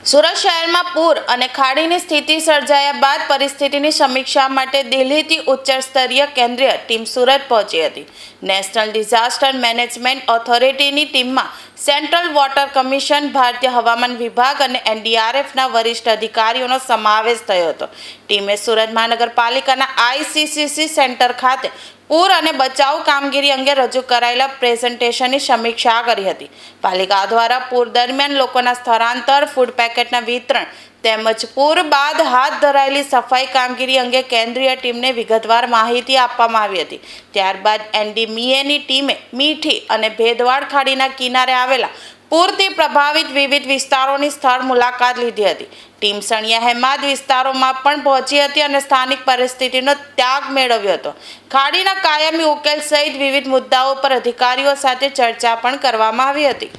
સુરત શહેરમાં પૂર અને ખાડીની સ્થિતિ સર્જાયા બાદ પરિસ્થિતિની સમીક્ષા માટે દિલ્હીથી ઉચ્ચ સ્તરીય કેન્દ્રીય ટીમ સુરત પહોંચી હતી. નેશનલ ડિઝાસ્ટર મેનેજમેન્ટ ઓથોરિટીની ટીમમાં સેન્ટ્રલ વોટર કમિશન, ભારતીય હવામાન વિભાગ અને એનડીઆરએફના વરિષ્ઠ અધિકારીઓનો સમાવેશ થયો હતો. ટીમે સુરત મહાનગરપાલિકાના આઈસીસીસી સેન્ટર ખાતે પૂર અને બચાવ કામગીરી અંગે રજૂ કરાયેલા પ્રેઝન્ટેશનની સમીક્ષા કરી હતી. પાલિકા દ્વારા પૂર દરમિયાન લોકોના સ્થળાંતર, ફૂડ પેકેટના વિતરણ તેમજ પૂર બાદ હાથ ધરાયેલી સફાઈ કામગીરી અંગે કેન્દ્રીય ટીમને વિગતવાર માહિતી આપવામાં આવી હતી. ત્યારબાદ એનડીએમએની ટીમે મીઠી અને ભેદવાડ ખાડીના કિનારે આવેલા પૂરથી પ્રભાવિત વિવિધ વિસ્તારોની સ્થળ મુલાકાત લીધી હતી. ટીમ સણિયા હેમાદ વિસ્તારોમાં પણ પહોંચી હતી અને સ્થાનિક પરિસ્થિતિનો ત્યાગ મેળવ્યો હતો. ખાડીના કાયમી ઉકેલ સહિત વિવિધ મુદ્દાઓ પર અધિકારીઓ સાથે ચર્ચા પણ કરવામાં આવી હતી.